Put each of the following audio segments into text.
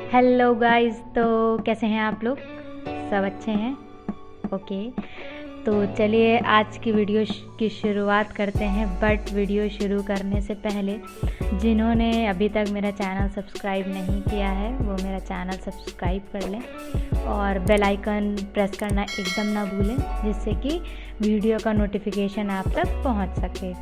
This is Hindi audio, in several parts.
हेलो गाइस, तो कैसे हैं आप लोग? सब अच्छे हैं? ओके, तो चलिए आज की वीडियो की शुरुआत करते हैं। बट वीडियो शुरू करने से पहले जिन्होंने अभी तक मेरा चैनल सब्सक्राइब नहीं किया है वो मेरा चैनल सब्सक्राइब कर लें और बेल आइकन प्रेस करना एकदम ना भूलें, जिससे कि वीडियो का नोटिफिकेशन आप तक पहुंच सके।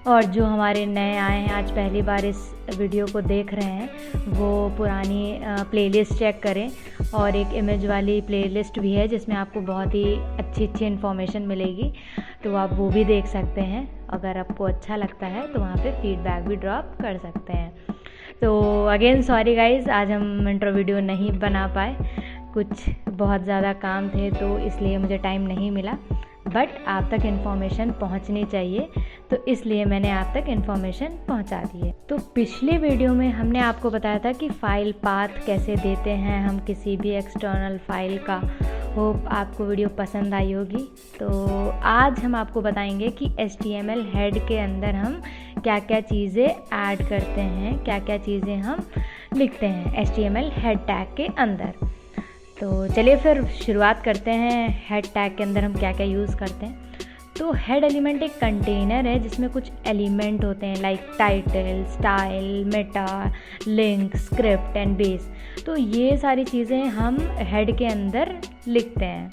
और जो हमारे नए आए हैं, आज पहली बार इस वीडियो को देख रहे हैं, वो पुरानी प्लेलिस्ट चेक करें। और एक इमेज वाली प्लेलिस्ट भी है जिसमें आपको बहुत ही अच्छी इन्फॉर्मेशन मिलेगी, तो आप वो भी देख सकते हैं। अगर आपको अच्छा लगता है तो वहाँ पे फीडबैक भी ड्रॉप कर सकते हैं। तो अगेन सॉरी गाइज़, आज हम इंट्रो वीडियो नहीं बना पाए, कुछ बहुत ज़्यादा काम थे तो इसलिए मुझे टाइम नहीं मिला। बट आप तक इन्फॉर्मेशन पहुंचनी चाहिए, तो इसलिए मैंने आप तक इन्फॉर्मेशन पहुंचा दी है। तो पिछले वीडियो में हमने आपको बताया था कि फ़ाइल पाथ कैसे देते हैं हम किसी भी एक्सटर्नल फाइल का। होप आपको वीडियो पसंद आई होगी। तो आज हम आपको बताएंगे कि HTML हेड के अंदर हम क्या क्या चीज़ें ऐड करते हैं, क्या क्या चीज़ें हम लिखते हैं HTML हेड टैग के अंदर। तो चलिए फिर शुरुआत करते हैं। हेड टैग के अंदर हम क्या क्या यूज़ करते हैं। तो हेड एलिमेंट एक कंटेनर है जिसमें कुछ एलिमेंट होते हैं, like title, style, Meta, link, script and base. तो ये सारी चीज़ें हम हेड के अंदर लिखते हैं।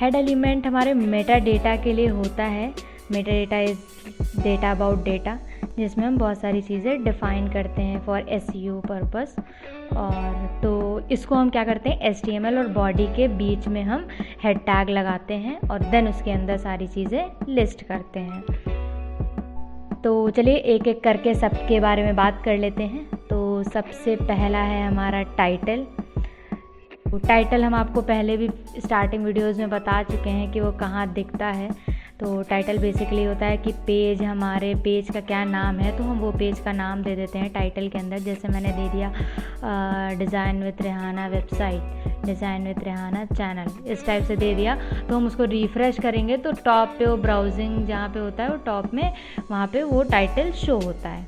हेड एलिमेंट हमारे मेटा डेटा के लिए होता है। Meta data is data about data, जिसमें हम बहुत सारी चीज़ें डिफ़ाइन करते हैं फॉर SEO पर्पस। और तो इसको हम क्या करते हैं, HTML और बॉडी के बीच में हम हेड टैग लगाते हैं और देन उसके अंदर सारी चीज़ें लिस्ट करते हैं। तो चलिए एक एक करके सबके बारे में बात कर लेते हैं। तो सबसे पहला है हमारा टाइटल। तो टाइटल हम आपको पहले भी स्टार्टिंग वीडियोज़ में बता चुके हैं कि वो कहाँ दिखता है। तो टाइटल बेसिकली होता है कि पेज, हमारे पेज का क्या नाम है, तो हम वो पेज का नाम दे देते हैं टाइटल के अंदर। जैसे मैंने दे दिया design with Rehana website, design with Rehana channel, इस टाइप से दे दिया। तो हम उसको रिफ़्रेश करेंगे तो टॉप पे वो ब्राउजिंग जहाँ पे होता है वो टॉप में वहाँ पे वो टाइटल शो होता है।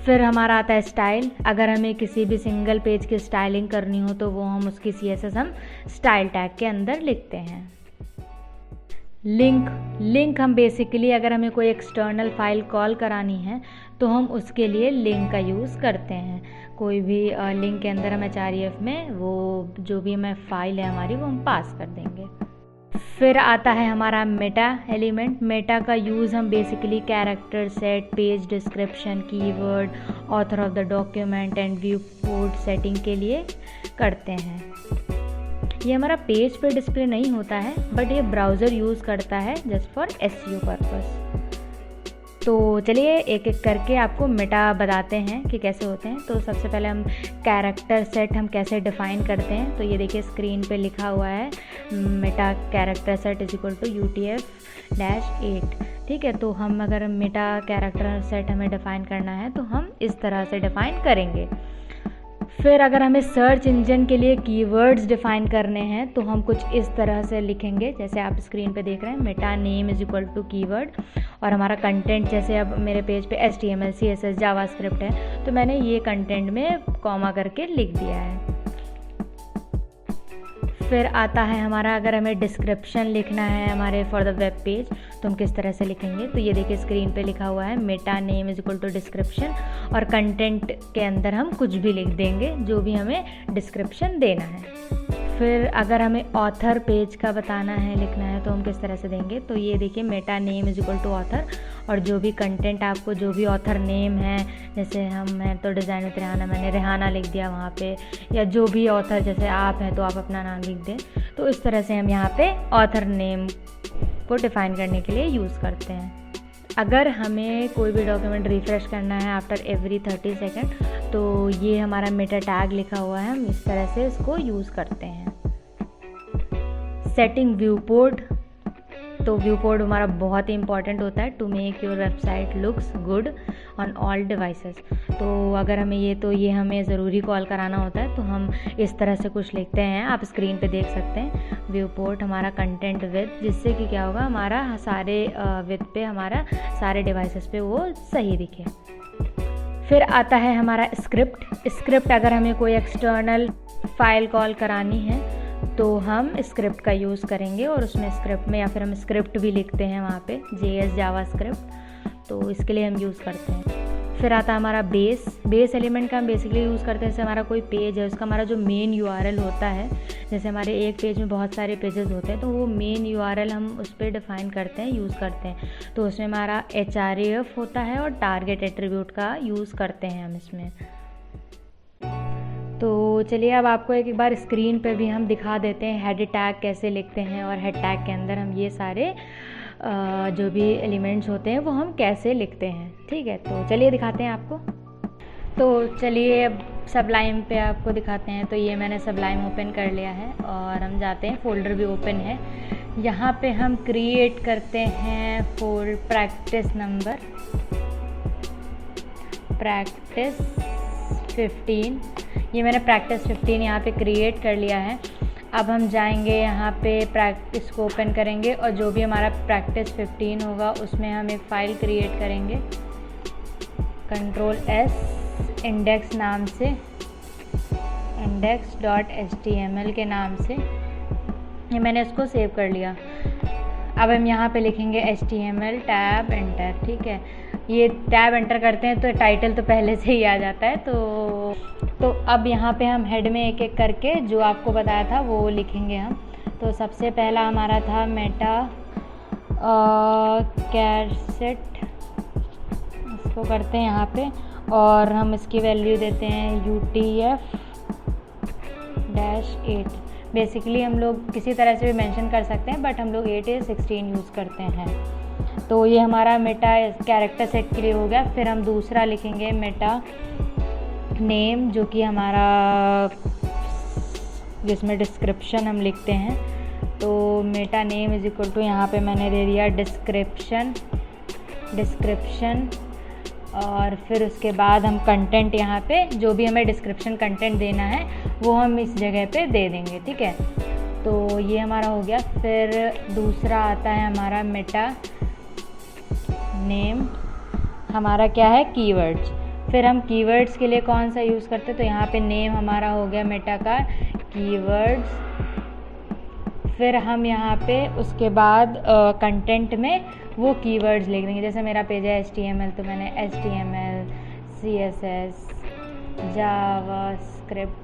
फिर हमारा आता है स्टाइल। अगर हमें किसी भी सिंगल पेज की स्टाइलिंग करनी हो तो वो हम उसकी CSS हम स्टाइल टैग के अंदर लिखते हैं। लिंक हम बेसिकली अगर हमें कोई एक्सटर्नल फाइल कॉल करानी है तो हम उसके लिए लिंक का यूज़ करते हैं। कोई भी लिंक के अंदर हम href में वो जो भी हमें फाइल है हमारी वो हम पास कर देंगे। फिर आता है हमारा मेटा एलिमेंट। मेटा का यूज़ हम basically character set, page description, keyword, author of the document and view port setting के लिए करते हैं। ये हमारा पेज पे डिस्प्ले नहीं होता है, बट ये ब्राउज़र यूज़ करता है जस्ट फॉर SEO पर्पस। तो चलिए एक एक करके आपको मेटा बताते हैं कि कैसे होते हैं। तो सबसे पहले हम कैरेक्टर सेट हम कैसे डिफ़ाइन करते हैं। तो ये देखिए स्क्रीन पे लिखा हुआ है meta character set is equal to UTF-8। ठीक है, तो हम अगर मेटा कैरेक्टर सेट हमें डिफ़ाइन करना है तो हम इस तरह से डिफ़ाइन करेंगे। फिर अगर हमें सर्च इंजन के लिए कीवर्ड्स डिफ़ाइन करने हैं तो हम कुछ इस तरह से लिखेंगे, जैसे आप स्क्रीन पे देख रहे हैं, meta name is equal to keyword. और हमारा कंटेंट, जैसे अब मेरे पेज पे HTML, CSS, जावास्क्रिप्ट है तो मैंने ये कंटेंट में कॉमा करके लिख दिया है। फिर आता है हमारा, अगर हमें डिस्क्रिप्शन लिखना है हमारे फॉर द वेब पेज तो हम किस तरह से लिखेंगे। तो ये देखिए स्क्रीन पे लिखा हुआ है meta name is equal to description, और कंटेंट के अंदर हम कुछ भी लिख देंगे जो भी हमें डिस्क्रिप्शन देना है। फिर अगर हमें ऑथर पेज का बताना है, लिखना है, तो हम किस तरह से देंगे। तो ये देखिए meta name is equal to author, और जो भी कंटेंट आपको जो भी ऑथर नेम है, जैसे हम हैं तो डिज़ाइन विथ रेहाना, मैंने रेहाना लिख दिया वहाँ पे, या जो भी ऑथर, जैसे आप हैं तो आप अपना नाम लिख दें। तो इस तरह से हम यहाँ पे ऑथर नेम को डिफ़ाइन करने के लिए यूज़ करते हैं। अगर हमें कोई भी डॉक्यूमेंट रिफ़्रेश करना है आफ्टर एवरी 30 सेकेंड तो ये हमारा मेटा टैग लिखा हुआ है, हम इस तरह से इसको यूज़ करते हैं। Setting view port. तो व्यू पोर्ट हमारा बहुत ही इंपॉर्टेंट होता है to make your website looks good on all devices. तो अगर हमें ये हमें ज़रूरी कॉल कराना होता है तो हम इस तरह से कुछ लिखते हैं, आप स्क्रीन पे देख सकते हैं। व्यू पोर्ट हमारा कंटेंट विथ, जिससे कि क्या होगा, हमारा सारे विथ पे, हमारा सारे डिवाइसेस पे वो सही दिखे। फिर आता है हमारा स्क्रिप्ट अगर हमें कोई एक्सटर्नल फाइल कॉल करानी है तो हम स्क्रिप्ट का यूज़ करेंगे, और उसमें स्क्रिप्ट में या फिर हम स्क्रिप्ट भी लिखते हैं वहाँ पे JS जावास्क्रिप्ट, तो इसके लिए हम यूज़ करते हैं। फिर आता है हमारा बेस एलिमेंट का हम बेसिकली यूज़ करते हैं। जैसे हमारा कोई पेज है, उसका हमारा जो मेन URL होता है, जैसे हमारे एक पेज में बहुत सारे पेजेस होते हैं, तो वो मेन URL हम उस पर डिफ़ाइन करते हैं, यूज़ करते हैं। तो उसमें हमारा href होता है और टारगेट एट्रीब्यूट का यूज़ करते हैं हम इसमें। तो चलिए अब आपको एक बार स्क्रीन पे भी हम दिखा देते हैं हेड टैग कैसे लिखते हैं, और हेड टैग के अंदर हम ये सारे जो भी एलिमेंट्स होते हैं वो हम कैसे लिखते हैं। ठीक है, तो चलिए दिखाते हैं आपको। तो चलिए अब सबलाइम पे आपको दिखाते हैं। तो ये मैंने सबलाइम ओपन कर लिया है और हम जाते हैं, फोल्डर भी ओपन है। यहाँ पे हम क्रिएट करते हैं प्रैक्टिस 15। ये मैंने प्रैक्टिस 15 यहाँ पे क्रिएट कर लिया है। अब हम जाएंगे यहाँ पे प्रैक्टिस को ओपन करेंगे, और जो भी हमारा प्रैक्टिस 15 होगा उसमें हम एक फ़ाइल क्रिएट करेंगे Ctrl+S इंडेक्स नाम से, index.html के नाम से। ये मैंने इसको सेव कर लिया। अब हम यहाँ पे लिखेंगे HTML टैब एंटर। ठीक है, ये टैब एंटर करते हैं तो टाइटल तो पहले से ही आ जाता है। तो अब यहाँ पे हम हेड में एक एक करके जो आपको बताया था वो लिखेंगे हम। तो सबसे पहला हमारा था मेटा कैसेट, इसको करते हैं यहाँ पे, और हम इसकी वैल्यू देते हैं UTF-8। बेसिकली हम लोग किसी तरह से भी मेंशन कर सकते हैं, बट हम लोग 8 या 16 यूज़ करते हैं। तो ये हमारा मेटा कैरेक्टर सेट के लिए हो गया। फिर हम दूसरा लिखेंगे मेटा नेम, जो कि हमारा जिसमें डिस्क्रिप्शन हम लिखते हैं। तो meta name is equal to, यहाँ पे मैंने दे दिया डिस्क्रिप्शन, और फिर उसके बाद हम कंटेंट, यहाँ पे जो भी हमें डिस्क्रिप्शन कंटेंट देना है वो हम इस जगह पे दे देंगे। ठीक है, तो ये हमारा हो गया। फिर दूसरा आता है हमारा मेटा नेम, हमारा क्या है कीवर्ड्स। फिर हम कीवर्ड्स के लिए कौन सा यूज़ करते हैं, तो यहाँ पे नेम हमारा हो गया मेटा का कीवर्ड्स। फिर हम यहाँ पे उसके बाद कंटेंट में वो कीवर्ड्स लिख देंगे। जैसे मेरा पेज है HTML, तो मैंने HTML, CSS, जावास्क्रिप्ट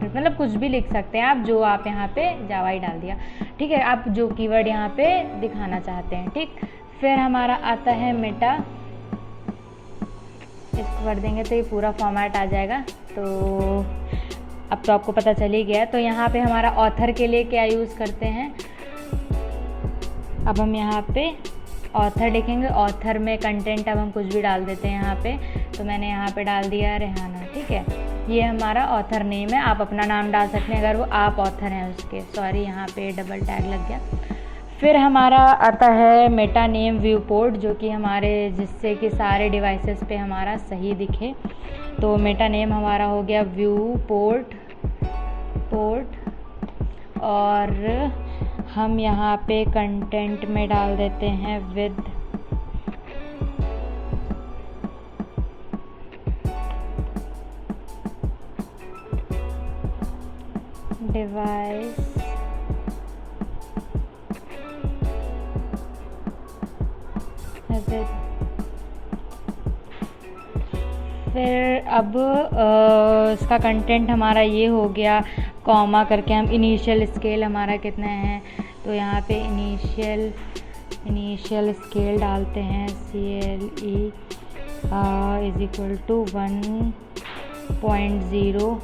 मतलब कुछ भी लिख सकते हैं आप, जो आप यहाँ पे जावा ही डाल दिया। ठीक है, आप जो कीवर्ड यहाँ पे दिखाना चाहते हैं। ठीक, फिर हमारा आता है मेटा, इसको कर देंगे तो ये पूरा फॉर्मेट आ जाएगा। तो अब तो आपको पता चल ही गया। तो यहाँ पे हमारा ऑथर के लिए क्या यूज़ करते हैं, अब हम यहाँ पे ऑथर लिखेंगे। ऑथर में कंटेंट अब हम कुछ भी डाल देते हैं यहाँ पे। तो मैंने यहाँ पे डाल दिया रेहाना। ठीक है, ये हमारा ऑथर नेम है। आप अपना नाम डाल सकते हैं अगर वो आप ऑथर हैं उसके। सॉरी, यहाँ पे डबल टैग लग गया। फिर हमारा आता है मेटा नेम व्यू पोर्ट, जो कि हमारे जिससे कि सारे डिवाइसेस पे हमारा सही दिखे। तो मेटा नेम हमारा हो गया व्यू पोर्ट, और हम यहाँ पे कंटेंट में डाल देते हैं विद डिवाइस फिर अब इसका कंटेंट हमारा ये हो गया। कॉमा करके हम इनिशियल स्केल हमारा कितना है, तो यहाँ पे इनिशियल स्केल डालते हैं CLE इज इक्वल टू 1.0।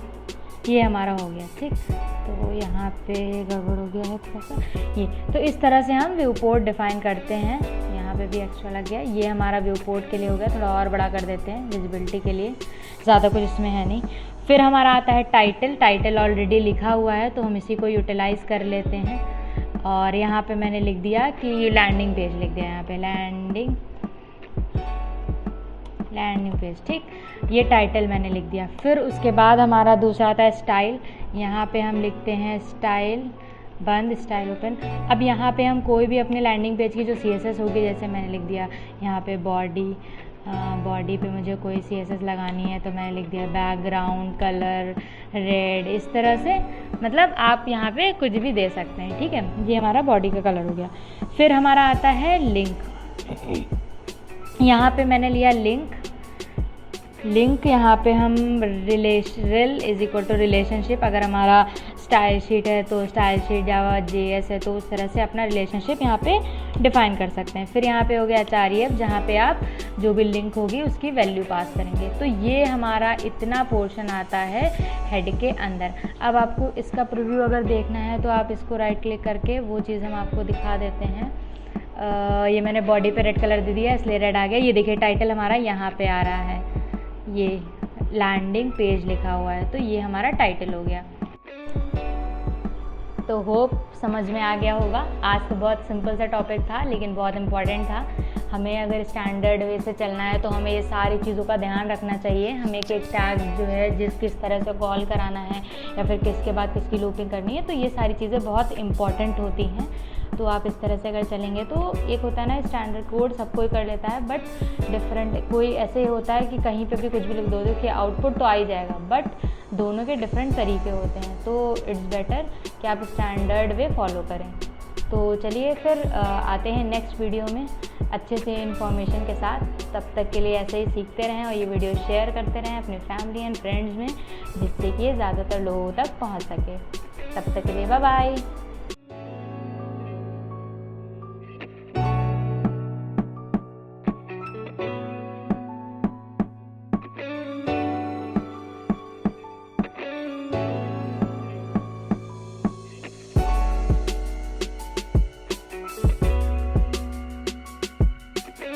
ये हमारा हो गया। ठीक, तो यहाँ पे गड़बड़ हो गया है थोड़ा सा ये। तो इस तरह से हम व्यू पोर्ट डिफ़ाइन करते हैं। यहाँ पे भी एक्स्ट्रा लग गया। ये हमारा व्यू पोर्ट के लिए हो गया। थोड़ा और बड़ा कर देते हैं विजिबिलिटी के लिए, ज़्यादा कुछ इसमें है नहीं। फिर हमारा आता है टाइटल ऑलरेडी लिखा हुआ है तो हम इसी को यूटिलाइज़ कर लेते हैं। और यहाँ पे मैंने लिख दिया कि ये लैंडिंग पेज लिख दिया, यहाँ पे लैंडिंग पेज। ठीक, ये टाइटल मैंने लिख दिया। फिर उसके बाद हमारा दूसरा आता है स्टाइल। यहाँ पे हम लिखते हैं स्टाइल बंद, स्टाइल ओपन। अब यहाँ पे हम कोई भी अपने लैंडिंग पेज की जो CSS होगी, जैसे मैंने लिख दिया यहाँ पे बॉडी बॉडी पे मुझे कोई CSS लगानी है तो मैंने लिख दिया बैकग्राउंड कलर रेड, इस तरह से। मतलब आप यहाँ पे कुछ भी दे सकते हैं, ठीक है। ये हमारा बॉडी का कलर हो गया। फिर हमारा आता है लिंक। यहाँ पे मैंने लिया लिंक यहाँ पे हम रिल इज इक्वल टू रिलेशनशिप। अगर हमारा स्टाइल शीट है तो स्टाइल शीट, जावा JS है तो उस तरह से अपना रिलेशनशिप यहाँ पे डिफाइन कर सकते हैं। फिर यहाँ पे हो गया HREF, जहाँ पे आप जो भी लिंक होगी उसकी वैल्यू पास करेंगे। तो ये हमारा इतना पोर्शन आता है हेड के अंदर। अब आपको इसका प्रीव्यू अगर देखना है तो आप इसको राइट क्लिक करके वो चीज़ हम आपको दिखा देते हैं। ये मैंने बॉडी पे रेड कलर दे दिया इसलिए रेड आ गया। ये देखिए टाइटल हमारा यहाँ पे आ रहा है, ये लैंडिंग पेज लिखा हुआ है, तो ये हमारा टाइटल हो गया। तो होप समझ में आ गया होगा। आज तो बहुत सिंपल सा टॉपिक था लेकिन बहुत इम्पॉर्टेंट था। हमें अगर स्टैंडर्ड वे से चलना है तो हमें ये सारी चीज़ों का ध्यान रखना चाहिए। हमें एक टैग जो है किस तरह से कॉल कराना है या फिर किसके बाद किसकी लूपिंग करनी है, तो ये सारी चीज़ें बहुत इंपॉर्टेंट होती हैं। तो आप इस तरह से अगर चलेंगे तो एक होता है ना स्टैंडर्ड कोड सब कोई कर लेता है, बट डिफरेंट कोई ऐसे ही होता है कि कहीं पे भी कुछ भी लिख दो कि आउटपुट तो आ ही जाएगा, बट दोनों के डिफरेंट तरीके होते हैं। तो इट्स बेटर कि आप स्टैंडर्ड वे फॉलो करें। तो चलिए फिर आते हैं नेक्स्ट वीडियो में अच्छे से इन्फॉर्मेशन के साथ। तब तक के लिए ऐसे ही सीखते रहें और ये वीडियो शेयर करते रहें अपने फैमिली एंड फ्रेंड्स में, जिससे कि ये ज़्यादातर लोगों तक पहुंच सके। तब तक के लिए बाय बाय।